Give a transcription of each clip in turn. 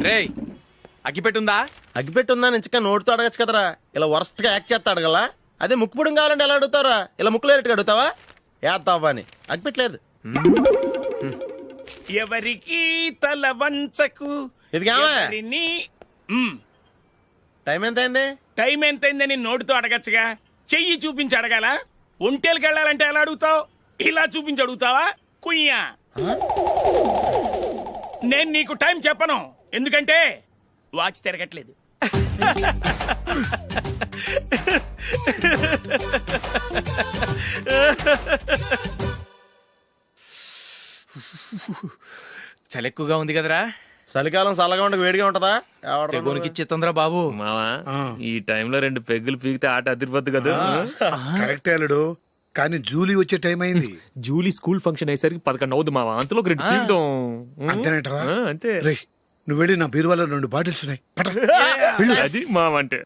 రేయ్ అగ్గిపెట్టుందా? అగ్గిపెట్టుందా నుంచి నోటితో అడగచ్చు కదరా, ఇలా వరస్ట్ గా యాక్ట్ చేస్తా అడగలా. అదే ముక్కుపుడం కావాలంటే ఎలా అడుగుతారా? ఇలా ముక్కులేటట్టు అడుగుతావా? ఏత్తావా అని. అగ్గిపెట్టలేదు. ఎవరికి తల వంచకు. ఇది కావా? టైం ఎంత అయింది? టైం ఎంతైందని నోటితో అడగచ్చుగా, చెయ్యి చూపించి అడగాల? ఒంటేలకు వెళ్ళాలంటే ఎలా అడుగుతావు? ఇలా చూపించి అడుగుతావా? కుయ్యా. నేను నీకు టైం చెప్పను, ఎందుకంటే వాచ్ తిరగట్లేదు. చలి ఎక్కువగా ఉంది కదరా? చలికాలం చల్లగా ఉండక వేడిగా ఉంటదా? తెగోనికి ఇచ్చేతుందిరా బాబు. మావా ఈ టైంలో 2 పెగ్గులు పీకితే ఆట అదిరిపోద్దు కదా. కరెక్టే అల్లుడు, కానీ జూలీ వచ్చే టైం అయింది. జూలీ స్కూల్ ఫంక్షన్ అయ్యేసరికి 11 అవుద్దు మావా, అంతలో 2 పీకుదాం. అంతేనేటవా? అంతే. రే నువ్వు వెళ్ళి నా బీరువాలో 2 బాటిల్స్ ఉన్నాయి. అది మావా అంటే.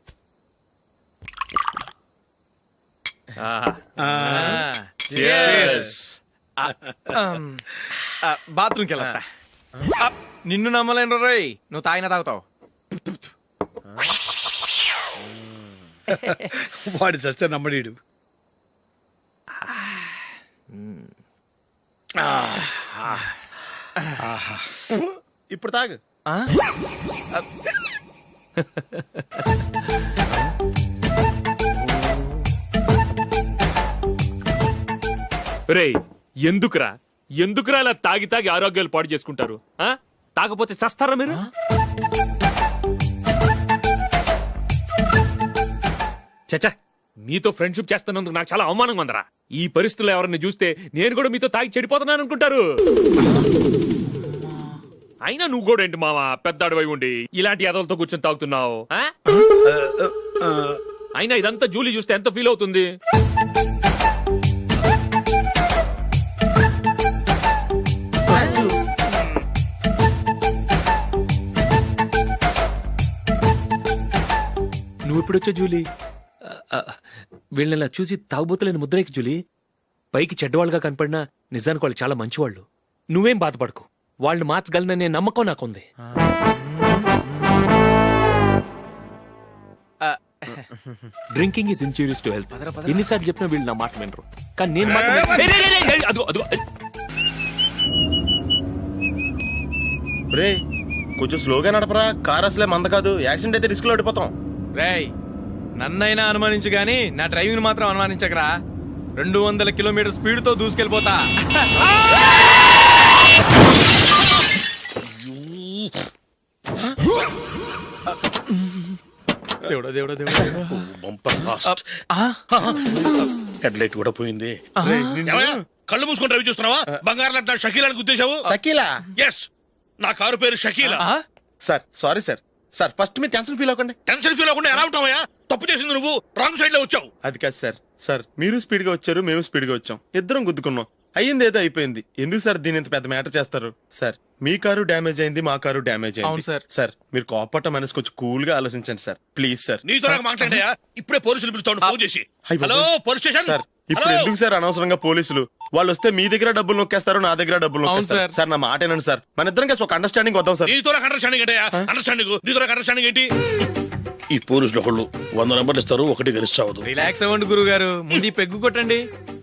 బాత్రూమ్కి వెళ్ళా. నిన్ను నమ్మలేను రోయ్, నువ్వు తాగినా తాగుతావు. వాడి చస్తే నమ్మడీడు. ఇప్పుడు తాగు. రేయ్ ఎందుకురా ఇలా తాగి తాగి ఆరోగ్యాలు పాడు చేసుకుంటారు? తాగపోతే చస్తారా మీరు? చచ్చా, మీతో ఫ్రెండ్షిప్ చేస్తున్నందుకు నాకు చాలా అవమానంగా ఉందరా. ఈ పరిస్థితుల్లో ఎవరిని చూస్తే నేను కూడా మీతో తాగి చెడిపోతున్నాను అనుకుంటారు. అయినా నువ్వు కూడా ఏంటి మావా, పెద్ద అడవై ఉండి ఇలాంటి ఎదలతో కూర్చొని తాగుతున్నావు? అయినా ఇదంతా జూలీ చూస్తే ఎంత ఫీల్ అవుతుంది? నువ్వు ఎప్పుడొచ్చా జూలీ? వీళ్ళని చూసి తాగుబోతులేని ముద్రేకి జూలీ. పైకి చెడ్డవాళ్ళుగా కనపడినా నిజానికి వాళ్ళు చాలా మంచివాళ్ళు. నువ్వేం బాధపడకు, వాళ్ళని మార్చగలననే నమ్మకం నాకుంది. Drinking is injurious to health. ఎన్నిసార్లు చెప్పినా వీళ్ళు నా మాట వినరు, కానీ నేను మాత్రం. రే కొంచెం స్లోగా నడపరా, కార్ అసలే మంద కాదు. యాక్సిడెంట్ అయితే రిస్క్ లో ఓడిపోతాం. రేయ్ నన్నైనా అనుమానించు గాని నా డ్రైవింగ్ మాత్రం అనుమానించకరా. 200 కిలోమీటర్ స్పీడ్ తో దూసుకెళ్ళిపోతా. దేవుడా దేవుడా దేవుడా. హెడ్ లైట్ కూడా పోయింది. కళ్ళు మూసుకొని రవి చూస్తున్నావా? బంగారం లాంటి షకీలాని గుర్తించావు? షకీలా? ఎస్, నా కారు పేరు Shakeela. Sir sorry sir. Sir first మీరు టెన్షన్ ఫీల్ అవ్వకండి. టెన్షన్ ఫీల్ అవ్వకుండా ఎలా ఉంటావయ్యా? తప్పు చేసింది నువ్వు, రాంగ్ సైడ్ లో వచ్చావు. అది కాదు సార్. సార్ మీరు స్పీడ్ గా వచ్చారు, మేము స్పీడ్ గా వచ్చాం, ఇద్దరం గుద్దుకున్నాం. అయ్యింది ఏదో అయిపోయింది. ఎందుకు సార్ దీని ఇంత పెద్ద మ్యాటర్ చేస్తారు? సార్ మీ కారు డ్యామేజ్ అయింది, మా కారు డ్యామేజ్ అయింది. అవును సార్. సార్ మీరు కోపట్ట మనసు కొంచెం కూల్ గా ఆలోచించండి సార్, ప్లీజ్ సార్. నీతో నాకు మాట్లాడాయా? ఇప్పుడే పోలీసులు పిలుస్తాను, ఫోన్ చేసి. అయ్ బాబోయ్. Hello police station. సార్ ఇప్పుడు ఎందుకు సార్ అనవసరంగా పోలీసులు? వాళ్ళు వస్తే మీ దగ్గర డబ్బులు నొక్కేస్తారు, నా దగ్గర డబ్బులు నొక్కేస్తారు. సార్. సార్ నా మాట ఏనండి సార్, మన ఇద్దరం కలిసి ఒక అండర్స్టాండింగ్ వద్దాం సార్. నీతో నాకు అండర్స్టాండింగ్ ఏంటయ్యా? అండర్స్టాండింగ్ నీతో నాకు అండర్స్టాండింగ్ ఏంటి? ఈ పోలీసులు ఒకళ్ళు 100 నెంబర్లు ఇస్తారు, ఒకటి గెలిచావదు. రిలాక్స్ అవ్వండి గురువు గారు, ముందు ఈ పెగ్గు కొట్టండి.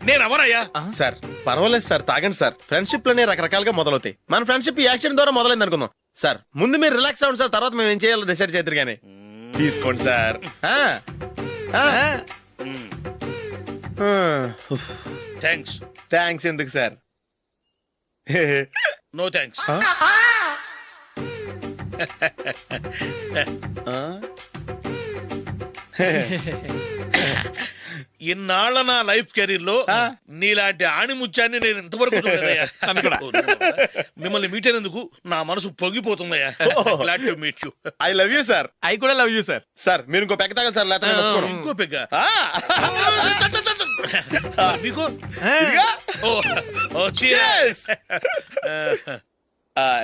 నేను ఎవరయ్యా? సార్ పర్వాలేదు సార్, తాగండి సార్. ఫ్రెండ్షిప్ లోనే రకరకాలుగా మొదలవుతాయి. మన ఫ్రెండ్షిప్ ఈ యాక్సిడెంట్ ద్వారా మొదలైంది అనుకుందాం. సార్ ముందు మీరు రిలాక్స్ అవ్వండి సార్, తర్వాత మేము ఏం చేయాలో డిసైడ్ చేద్దరు కానీ. తీసుకోండి సార్. థ్యాంక్స్. థ్యాంక్స్ ఎందుకు సార్? No thanks. ఇన్నాళ్ళ నా లైఫ్ కెరీర్ లో నీలాంటి ఆణిముత్యాన్ని నేను ఇంతవరకు చూడలేదయ్యా. మిమ్మల్ని మీట్ అయినందుకు నా మనసు పొంగిపోతుందయ్యా. Glad to meet you. I love you sir. I కూడా లవ్ యూ సార్. సార్ మీరు ఇంకో పెక్క తాగండి సార్, లేకపోతే నేను ఒప్పుకోను. ఇంకో పెగ్గ మీకు?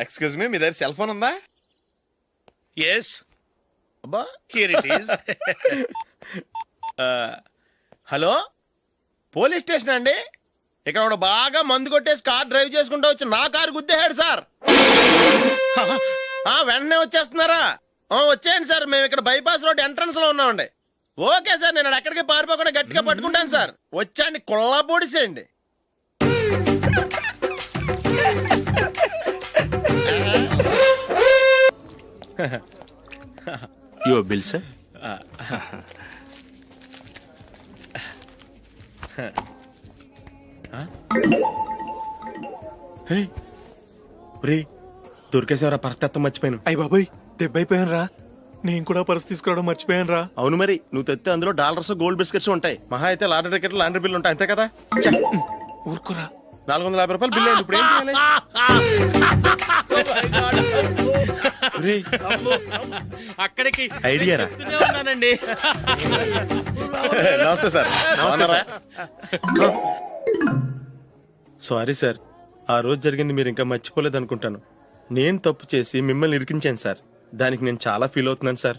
ఎక్స్క్యూజ్ మీ, మీ దగ్గర సెల్ ఫోన్ ఉందా? ఎస్, అబ్బా here it is. Hello police station అండి. ఇక్కడ ఒకడు బాగా మందు కొట్టేసి కార్ డ్రైవ్ చేసుకుంటూ వచ్చి నా కారు గుద్దేశాడు సార్. వెంటనే వచ్చేస్తున్నారా? వచ్చేయండి సార్, మేము ఇక్కడ బైపాస్ రోడ్ ఎంట్రన్స్ లో ఉన్నామండి. ఓకే సార్, నేను ఎక్కడికి పారిపోకుండా గట్టిగా పట్టుకుంటాను సార్. వచ్చాండి, కుళ్ళా పొడిసేయండి. Your bill sir. దొరికేసేవరా, పరిస్థితి మర్చిపోయాను. అయ్య బాబాయ్, దెబ్బైపోయాను రా. నేను కూడా పర్స్ తీసుకురావడం మర్చిపోయాను రా. అవును మరి, నువ్వు తెస్తే అందులో డాలర్స్ గోల్డ్ బిస్కెట్స్ ఉంటాయి. మహా అయితే లాటరీ టికెట్ లాండ్రీ బిల్లు ఉంటాయి, అంతే కదా. ఊరుకురా. 450 రూపాయలు బిల్లు అయింది. ఇప్పుడు ఏం చేయాలి? ఒరేయ్, అక్కడికి ఐడియా రా. ఉన్నానండి. నమస్తే సార్. సారీ సార్, ఆ రోజు జరిగింది మీరు ఇంకా మర్చిపోలేదు అనుకుంటాను. నేను తప్పు చేసి మిమ్మల్ని ఇరికించాను సార్. దానికి నేను చాలా ఫీల్ అవుతున్నాను సార్.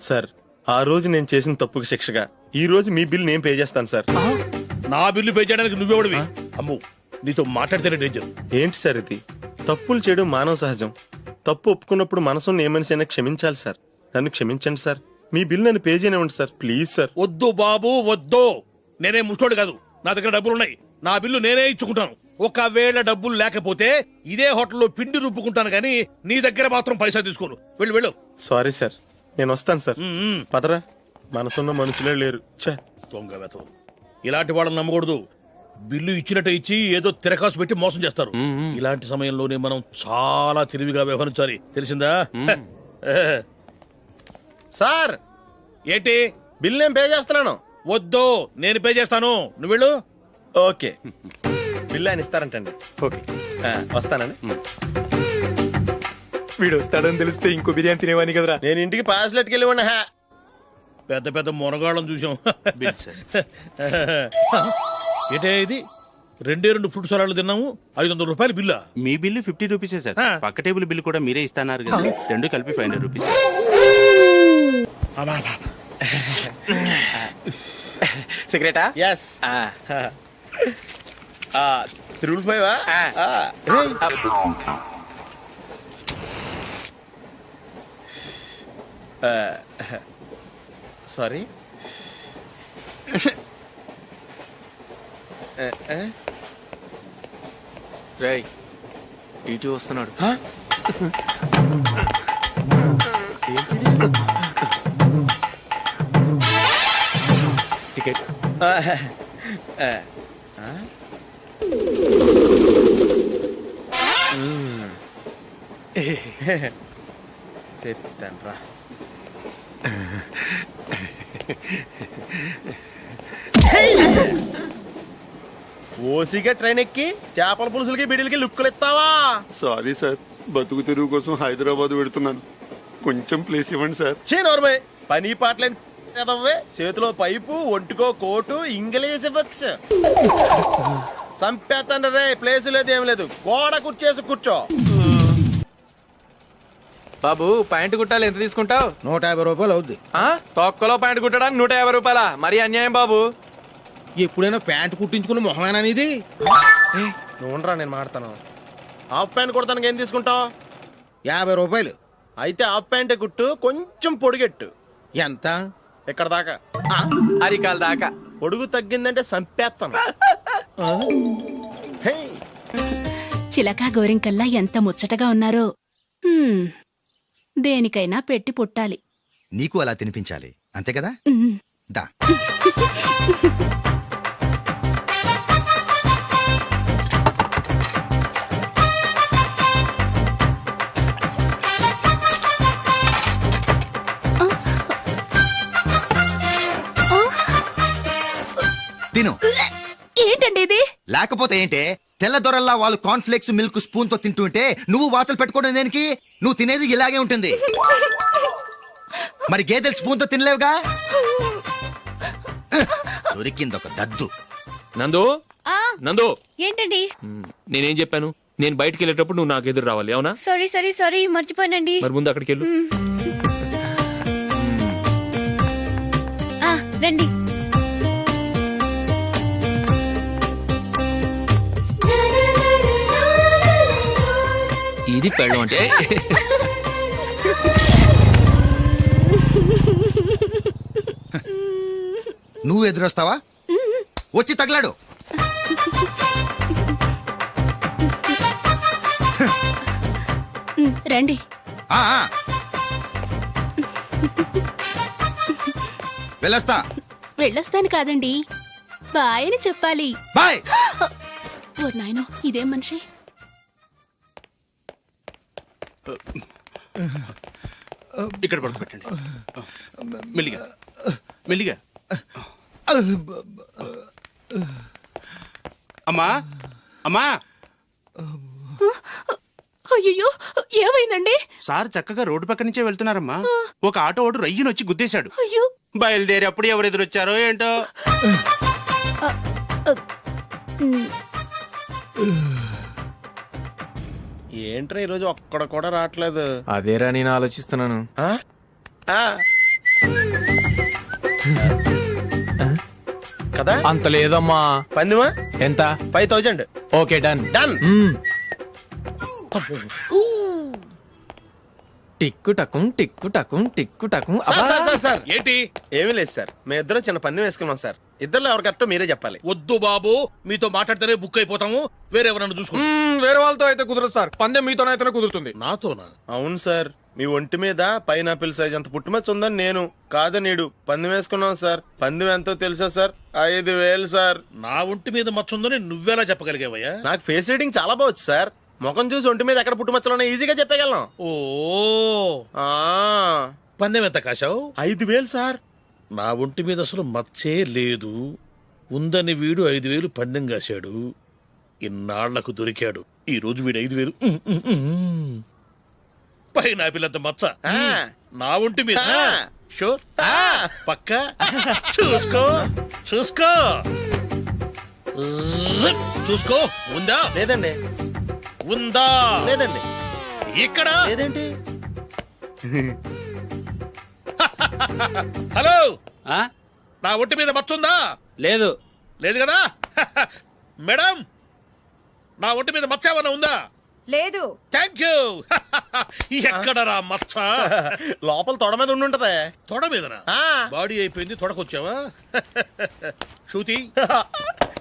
సార్, ఆ రోజు నేను చేసిన తప్పుకి శిక్షగా ఈ రోజు మీ బిల్ నేను పే చేస్తాను సార్. నా బిల్లు పే చేయడానికి నువ్వెవడివి? అమ్ము, నీతో మాట్లాడితేనే డేంజర్. ఏంటి సార్ ఇది? తప్పులు చేయడం మానవ సహజం. తప్పు ఒప్పుకున్నప్పుడు మనసుని ఏ మనిషి అయినా క్షమించాలి సార్. నన్ను క్షమించండి సార్. మీ బిల్ నన్ను పే చేయనివ్వండి సార్, ప్లీజ్ సార్. వద్దు బాబు, వద్దు. నేనే ముష్టోడు కాదు, నా దగ్గర డబ్బులు ఉన్నాయి. నా బిల్లు నేనే ఇచ్చుకుంటాను. ఒకవేళ డబ్బులు లేకపోతే ఇదే హోటల్లో పిండి రుబ్బుకుంటాను, కానీ నీ దగ్గర మాత్రం పైసా తీసుకోను. వెళ్ళు వెళ్ళు. సారీ సార్, నేను వస్తాను సార్. పదరా, మనసున్న మనుషులే లేరు. ఛే, దొంగ వెతవు. ఇలాంటి వాళ్ళని నమ్మకూడదు. బిల్లు ఇచ్చినట్టు ఇచ్చి ఏదో తిరకాసు పెట్టి మోసం చేస్తారు. ఇలాంటి సమయంలోనే మనం చాలా తెలివిగా వ్యవహరించాలి, తెలిసిందా? సార్, ఏంటి? బిల్ నేను పే చేస్తున్నాను. వద్దు, నేను పే చేస్తాను, నువ్వు వెళ్ళు. ఓకే, బిల్ ఆయన ఇస్తారంటండి. ఓకే. వస్తానండి. వీడు వస్తాడని తెలిస్తే ఇంకో బిర్యానీ తినేవాని కదరా. నేను ఇంటికి పాస్లెట్కి వెళ్ళి ఉన్నా. పెద్ద పెద్ద మునగాళ్ళం చూసాం. Bill sir. ఏంటే ఇది? 2 ఫ్రూట్ సలాడ్లు తిన్నాము, 500 రూపాయలు బిల్లా? మీ బిల్లు 50 రూపీసే సార్. పక్క టేబుల్ బిల్ కూడా మీరే ఇస్తాన్నారు కదా, రెండు కలిపి 500 రూపీస్. సిగరెటా? ఎస్. 355 సారీ. రేయ్, ఇటు వస్తున్నాడు. టికెట్. చెప్తాను రా. ఓసిగా ట్రైన్ ఎక్కి చేపల పులుసులకి బిడిలకి లుక్కులు ఇస్తావా? సారీ సార్, బతుకు తెరువు కోసం హైదరాబాద్ పెడుతున్నాను, కొంచెం ప్లేస్ ఇవ్వండి సార్. నోర్మే, పని పాటలేని కదవ్వే. చేతిలో పైపు, ఒంటికో కోటు, ఇంగ్లీష్ బుక్స్. సంపేతండ్రి రే, ప్లేస్ లేదు ఏం లేదు. గోడ కుర్చేసి కూర్చో. బాబు, ప్యాంటు కుట్టాలి, ఎంత తీసుకుంటావు? 150 రూపాయలు అవుద్ది. తొక్కలో ప్యాంటు కుట్టడానికి 150 రూపాయల? మరి అన్యాయం బాబు. ఎప్పుడైనా ప్యాంట్ కుట్టించుకున్న మొహమేనా ఇది? నువ్వు ఉండరా, నేను మాడతాను. హాఫ్ ప్యాంట్ కుడతానికి ఏం తీసుకుంటావు? 50 రూపాయలు. అయితే హాఫ్ ప్యాంటే కుట్టు, కొంచెం పొడిగెట్టు. ఎంత? ఇక్కడ దాకా, అరికాల దాకా. పొడుగు తగ్గిందంటే సంపేస్తాను. హే, చిలకా గోరింకల్లా ఎంత ముచ్చటగా ఉన్నారో. దేనికైనా పెట్టి పుట్టాలి. నీకు అలా తినిపించాలి, అంతే కదా? దా. తిను. ఏంటండి ఇది? లేకపోతే ఏంటే, తెల్లదొరల్లా వాళ్ళు కార్న్ఫ్లేక్స్ మిల్క్ స్పూన్ తో తింటుంటే నువ్వు వాతలు పెట్టుకోవడం దేనికి? నువ్వు తినేది ఇలాగే ఉంటుంది. మరి గేదెలు స్పూన్ తో తినలేవుగా. దొరికిందొక దద్దు. నందు, నందు, ఏంటండి? నేనేం చెప్పాను? నేను బయటికి వెళ్ళేటప్పుడు నువ్వు నాకు ఎదురు రావాలి, అవునా? సారీ మర్చిపోయానండి. మరి ముందు అక్కడికి వెళ్ళు. రండి. ఈ ఇది పెళ్ళం అంటే. నువ్వు ఎదురొస్తావా? వచ్చి తగలాడు. రండి. ఆ, ఆ. వెళ్ళొస్తా. వెళ్ళొస్తాను కాదండి, బాయ్ అని చెప్పాలి. బాయ్. ఓ నాయనో, ఇదేం మనిషి. ఇక్కడ పడుకోబెట్టండి. మెల్లిగా మెల్లిగా. అమ్మా అమ్మా, అయ్యో, ఏమైందండి? సార్ చక్కగా రోడ్డు పక్క నుంచే వెళ్తున్నారమ్మా. ఒక ఆటో ఓడు రయ్యను వచ్చి గుద్దేశాడు. అయ్యో. బయలుదేరి అప్పుడు ఎవరు ఎదురొచ్చారో ఏంటో. ఏంట్రా ఈరోజు ఒక్కడ కూడా రావట్లేదు. అదేరా నేను ఆలోచిస్తున్నాను. ఆ? ఆ. కదా అంత లేదమ్మా. పందిమా ఎంత? 5000. Okay, done. డన్. టిక్కు టకుం టిక్కు టకుం టిక్కు టకుం. సార్ ఏంటి? ఏమీ లేదు సార్, మేము ఇద్దరం చిన్న పందెం వేసుకున్నాం సార్. ఇద్దరులో ఎవరు కరెక్టో మీరే చెప్పాలి. వద్దు బాబు, మీతో మాట్లాడితేనే బుక్ అయిపోతాము. వేరెవరన్నా చూసుకోండి. వేరే వాళ్ళతో అయితే కుదరదు సార్, పందెం మీతోనైతేనే కుదురుతుంది. నాతోనా? అవును సార్, మీ ఒంటి మీద పైనాపిల్ సైజ్ అంత పుట్టుమచ్చ ఉందని నేను కాదు నీడు పందెం వేసుకున్నాం సార్. పందెం ఎంతో తెలుసా సార్? 5000 సార్. నా ఒంటి మీద మచ్చ ఉందని నువ్వెలా చెప్పగలిగావయ్యా? నాకు ఫేస్ రీడింగ్ చాలా బాగుంది సార్. ముఖం చూసి ఒంటి మీద ఎక్కడ పుట్టుమచ్చలో ఈజీగా చెప్పగలం. ఓ, ఆ, పందెం ఎంత కాశావు? 5000 సార్. నా ఒంటి మీద అసలు మచ్చే లేదు. ఉందని వీడు 5000 పందెం కాశాడు. ఇన్నాళ్లకు దొరికాడు. ఈ రోజు వీడు 5000. పైన పిల్లంత మచ్చ నా ఒంటి మీద. షూర్? పక్క చూసుకో చూసుకో చూసుకో. ఉందా? లేదండి. ఉందా? లేదండి. ఇక్కడ లేదేంటి? హలో, నా ఒంటి మీద మచ్చ ఉందా? లేదు. లేదు కదా? మేడం, నా ఒంటి మీద మచ్చ ఏమన్నా ఉందా? లేదు. Thank you. ఎక్కడరా మచ్చ? లోపల తొడ మీద ఉండుంటదే. తొడ మీదనా? బాడీ అయిపోయింది, తొడకొచ్చావా? శృతి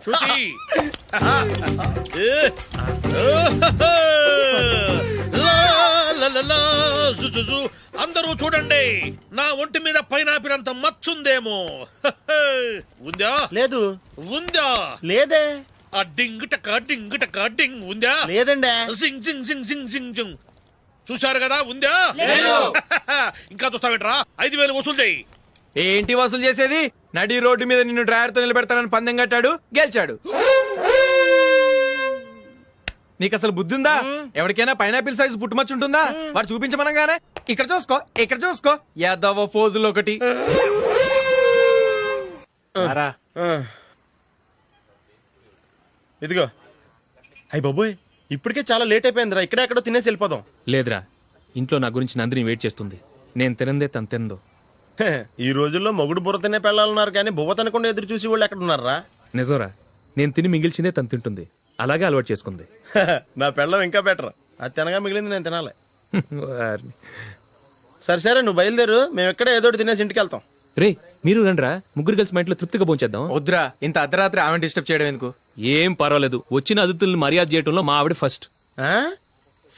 శృతి. అందరూ చూడండి, నా ఒంటి మీద పైనాపిల్ అంత మచ్చుందేమో. ఉందా? లేదు. ఉందా? లేదే. ఆ డింగ్ టక డింగ్ టక డింగ్ ఉందా? లేదండి. సింగ్ సింగ్ సింగ్ సింగ్ సింగ్ సింగ్. చూశారు కదా? ఉందా? ఇంకా చూస్తావేంట్రా? 5000 వసూలు చేయి. ఏంటి వసూలు చేసేది? నడి రోడ్డు మీద నిన్ను డ్రైవర్ తో నిలబెడతానని పందెం కట్టాడు, గెలిచాడు. నీకు అసలు బుద్ధి ఉందా? ఎవరికైనా పైనాపిల్ సైజ్ పుట్టుమచ్చు ఉంటుందా? వాడు చూపించమనగానే ఇక్కడ చూసుకో, ఇక్కడ చూసుకో, యాదవ ఫోజులు ఒకటి. ఇదిగో. అయ్య బాబోయ్, ఇప్పటికే చాలా లేట్ అయిపోయిందిరా. ఇక్కడే ఎక్కడో తినేసి వెళ్ళిపోదాం. లేదురా, ఇంట్లో నా గురించి నందిని వెయిట్ చేస్తుంది. నేను తినందే తను తిందో. ఈ రోజుల్లో మొగుడు బుర్ర తినే పెళ్ళాలన్నారు కానీ బువ్వ తినకుండా ఎదురు చూసి వాళ్ళు ఎక్కడ ఉన్నారా? నిజంరా, నేను తిని మిగిల్చిందే తను తింటుంది. అలాగే అలవాటు చేసుకుంది. నా పెళ్ళం ఇంకా బెటర్. అది తినగా మిగిలింది నేను తినాలి. సరే సరే, నువ్వు బయలుదేరు. మేము ఎక్కడ ఏదో ఒకటి తినేసి ఇంటికి వెళ్తాం. రే, మీరు రండిరా, ముగ్గురు కలిసి మా ఇంట్లో తృప్తిగా పోంచేద్దాం. వద్దురా, ఇంత అర్ధరాత్రి ఆమె డిస్టర్బ్ చేయడం ఎందుకు? ఏం పర్వాలేదు, వచ్చిన అతిథుల్ని మర్యాద చేయడంలో మా ఆవిడ ఫస్ట్.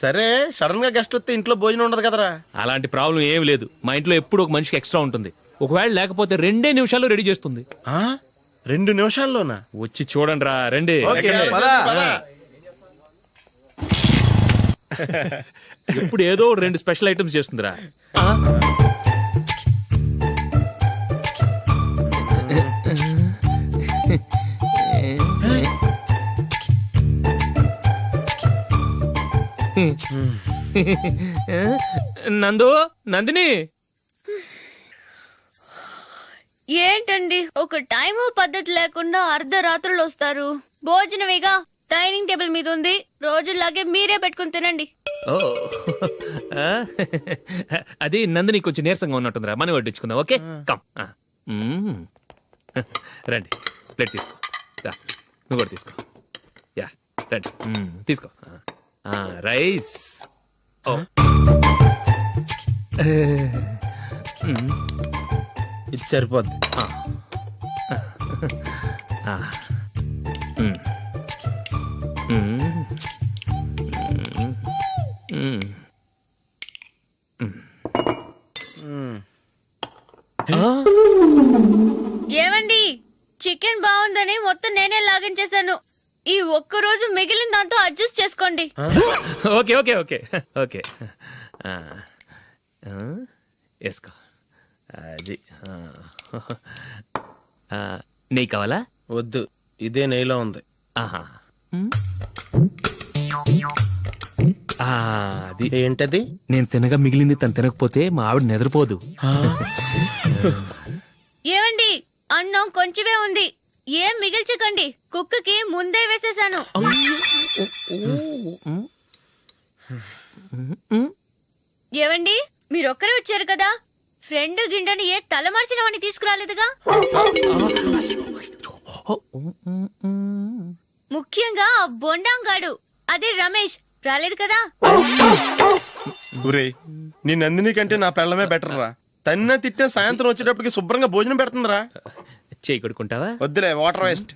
సరే, సడన్ గా గెస్ట్ వస్తే ఇంట్లో భోజనం ఉండదు కదరా? అలాంటి ప్రాబ్లం ఏం లేదు. మా ఇంట్లో ఎప్పుడు ఒక మనిషికి ఎక్స్ట్రా ఉంటుంది. ఒకవేళ లేకపోతే 2 నిమిషాల్లో రెడీ చేస్తుంది. 2 నిమిషాల్లోనా? వచ్చి చూడండి రా, రండి. ఇప్పుడు ఏదో 2 స్పెషల్ ఐటమ్స్ చేస్తుందిరా. నందు, నందిని. ఏంటండి ఒక టైము పద్ధతి లేకుండా అర్ధరాత్రులు వస్తారు? భోజనమేగా డైనింగ్ టేబుల్ మీద ఉంది, రోజుల్లాగే మీరే పెట్టుకుని తినండి. ఓ, అది నందిని కొంచెం నీరసంగా ఉన్నట్టుందిరా, మనం వడ్డించుకుందాం. Okay, come. రండి, ప్లేట్ తీసుకో. నువ్వు కూడా తీసుకో. యా, రండి, తీసుకో. రైస్. ఇది సరిపోద్ది. ఏమండి చికెన్ బాగుందని మొత్తం నేనే లాగించేశాను. ఈ ఒక్క రోజు మిగిలిన దాంతో అడ్జస్ట్ చేసుకోండి. ఓకే ఓకే ఓకే ఓకే వేసుకో. అది నెయ్యి కావాలా? వద్దు, ఇదే నెయ్యిలో ఉంది. ఆహా. అది ఏంటది? నేను తినగా మిగిలింది తను తినకపోతే మా ఆవిడ నిద్రపోదు. ఏమండి అన్నం కొంచెమే ఉంది, ఏం మిగిల్చకండి. కుక్కకి ముందే వేసేసాను. ఏవండి మీరొక్కరే వచ్చారు కదా, ఫ్రెండ్ గిండెని ఏ తలమార్చిన వాడిని తీసుకురాలేదుగా? ముఖ్యంగా ఆ బొండాంగాడు అదే రమేష్ రాలేదు కదా? ఊరే, నీ నందిని కంటే నా పెళ్ళమే బెటర్ రా. తన్న తిట్టిన సాయంత్రం వచ్చేటప్పటికి శుభ్రంగా భోజనం పెడుతుందిరా. చేయి కొడుకుంటావా? వద్దులే, వాటర్ వేస్ట్.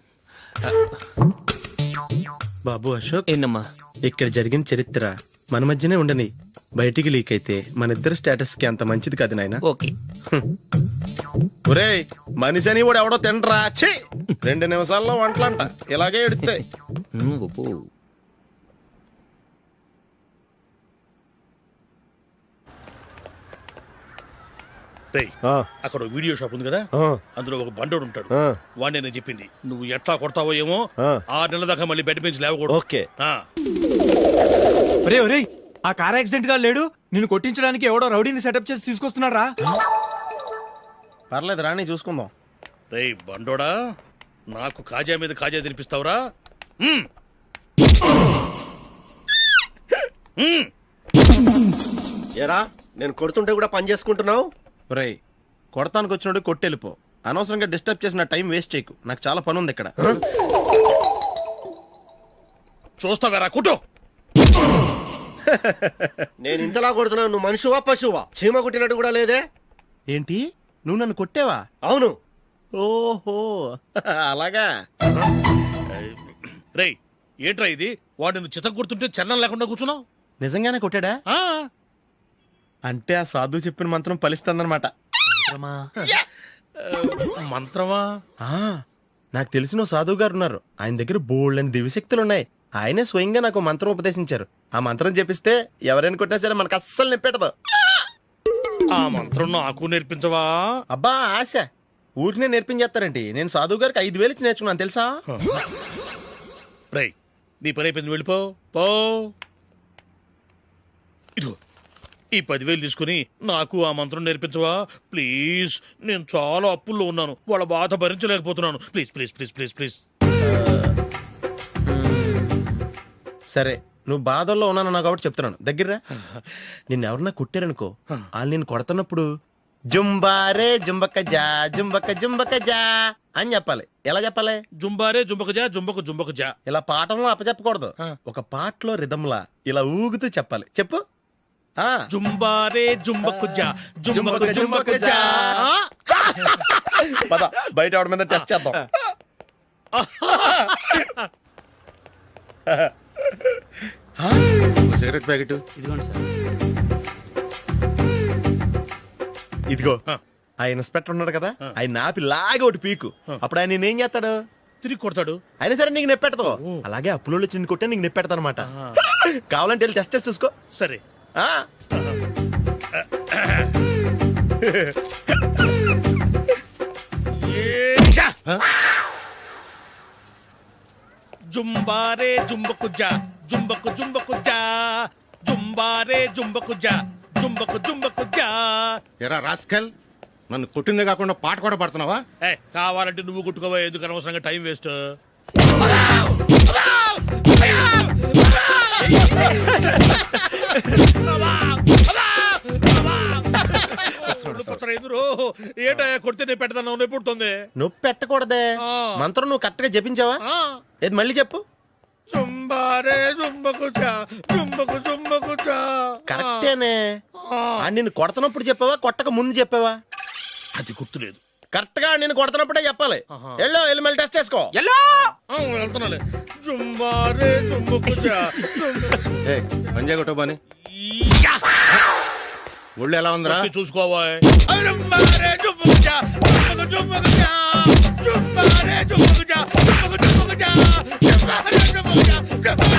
బాబు అశోక్, ఏంటమ్మా? ఇక్కడ జరిగిన చరిత్ర మన మధ్యనే ఉండని, బయటికి లీక్ అయితే మన ఇద్దరు స్టేటస్ కి అంత మంచిది కాదు నాయన. ఓకే. ఒరే, మనిషి అని కూడా ఎవడో తినరా. 2 నిమిషాల్లో వంటలంట ఇలాగే ఎడితే. అక్కడ వీడియో షాప్ ఉంది కదా, అందులో ఒక బండోడు ఉంటాడు. వాడిని నేను చెప్పింది, నువ్వు ఎట్లా కొడతావో ఏమో, 6 నెలల దాకా మళ్ళీ బెడ్ పెంచి లేవకూడదు. ఓకే. ఒరే ఒరే, ఆ కార్ యాక్సిడెంట్ గా లేడు, నిన్ను కొట్టించడానికి ఎవడో రౌడీని సెటప్ చేసి తీసుకొస్తున్నాడు రా. పర్లేదు రాని, చూసుకుందాం. రేయ్ బండోడా, నాకు కాజా మీద కాజా తినిపిస్తావురా? ఏరా, నేను కొడుతుంటే కూడా పని చేసుకుంటున్నావు? ఒరే, కొడతానికి వచ్చినట్టు కొట్టెళ్ళిపో. అనవసరంగా డిస్టర్బ్ చేసిన టైం వేస్ట్ చేయకు, నాకు చాలా పని ఉంది ఇక్కడ. చూస్తావేరా కుట్టు. నేను ఇంతలా కొడుతున్నావు, నువ్వు మనిషివా పశువా? చీమ కుట్టినట్టు కూడా లేదే. ఏంటి, నువ్వు నన్ను కొట్టేవా? అవును. ఓహో అలాగా. రేయ్ ఏంట్రా ఇది, వాడు నువ్వు చిత్త గుర్తుంటే చలనం లేకుండా కూర్చున్నావు. నిజంగానే కొట్టాడా? అంటే ఆ సాధువు చెప్పిన మంత్రం ఫలిస్తుందన్నమాట. మంత్రమా? నాకు తెలిసిన సాధువు గారు ఉన్నారు, ఆయన దగ్గర బోల్డని దివ్యశక్తులు ఉన్నాయి. ఆయనే స్వయంగా నాకు మంత్రం ఉపదేశించారు. ఆ మంత్రం చెప్పిస్తే ఎవరైనా కొట్టినా సరే మనకు అస్సలు నిప్పెట్టదు. ఆ మంత్రం నాకు నేర్పించవా? అబ్బా ఆశ, ఊరినే నేర్పించేస్తారండి. నేను సాధువు గారికి 5,000 ఇచ్చి నేర్చుకున్నాను తెలుసా. రేయ్ నీ పని అయిపోయింది, వెళ్ళిపో పో. ఇదిగో ఈ 10,000 తీసుకుని నాకు ఆ మంత్రం నేర్పించవా ప్లీజ్? నేను చాలా అప్పుల్లో ఉన్నాను, వాళ్ళ బాధ భరించలేకపోతున్నాను. Please please please please please. సరే, నువ్వు బాధల్లో ఉన్నాను నాకు కాబట్టి చెప్తున్నాను, దగ్గర నిన్ను ఎవరన్నా కొట్టారనుకో, వాళ్ళు నేను కొడుతున్నప్పుడు జుంబారే జుంబక్క జా జుంబక్క జుంబక్క జా అని చెప్పాలి. ఎలా చెప్పాలి? జుంబారే జుంబక జా జుంబకు జుంబకు జా. ఇలా పాఠంలో అప్పచెప్పకూడదు, ఒక పాటలో రిధంలా ఇలా ఊగుతూ చెప్పాలి. చెప్పు. జుంబారే జుంబకు జా జుంబకు జుంబకు జా. పద బయట ఆవిడ మీద టెస్ట్ చేద్దాం. సిగరెట్ ప్యాకెట్ ఇదిగోండి సార్. ఇదిగో, ఆ ఇన్స్పెక్టర్ ఉన్నాడు కదా, ఆయన ఆపి లాగే ఒకటి పీకు. అప్పుడు ఆయన నేనేం చేస్తాడు? తిరిగి కొడతాడు. అయినా సరే నీకు నెప్పెడతావు. అలాగే అప్పులో చిన్న కొట్టే నీకు నెప్పెడతా అనమాట. కావాలంటే వెళ్ళి టెస్ట్ చేసి చూసుకో. సరే. జుంబారే జుంబకు జా జుంబకు జుంబకు జా జుంబారే జుంబకు జా జుంబకు జుంబకు జా. ఎరా రాస్కల్, నన్ను కొట్టిందే కాకుండా పాట కూడా పడుతున్నావా? కావాలంటే నువ్వు కొట్టుకోవా, ఎందుకు అనవసరంగా టైం వేస్ట్. ఏంటయ్యా కొడితే నేను పెడతాను, నొప్పి పుడుతుంది. నొప్పి పెట్టకూడదే. మంత్రం నువ్వు కరెక్ట్ గా జపించావా? ఏది మళ్ళీ చెప్పు. జుంబారే జుంబకుచా జుంబకు జుంబకుచా. కరెక్టేనే నిన్ను కొడుతున్నప్పుడు చెప్పావా కొట్టక ముందు చెప్పావా? అది గుర్తులేదు. కరెక్ట్ గా నిన్ను కొడుతున్నప్పుడే చెప్పాలి. వెళ్ళి మళ్ళీ టెస్ట్ చేసుకో. వెళ్తున్నాలే. జుంబారే జుంబకుచా. పంజా కొట్టబాని ఒళ్ళు ఎలా ఉందిరా చూసుకోవా. జుంబారే జుంబకుచా జుంబకు జుంబకుచా జుంబారే జుంబకుచా జుంబకు జుంబకుచా జుంబారే జుంబకుచా.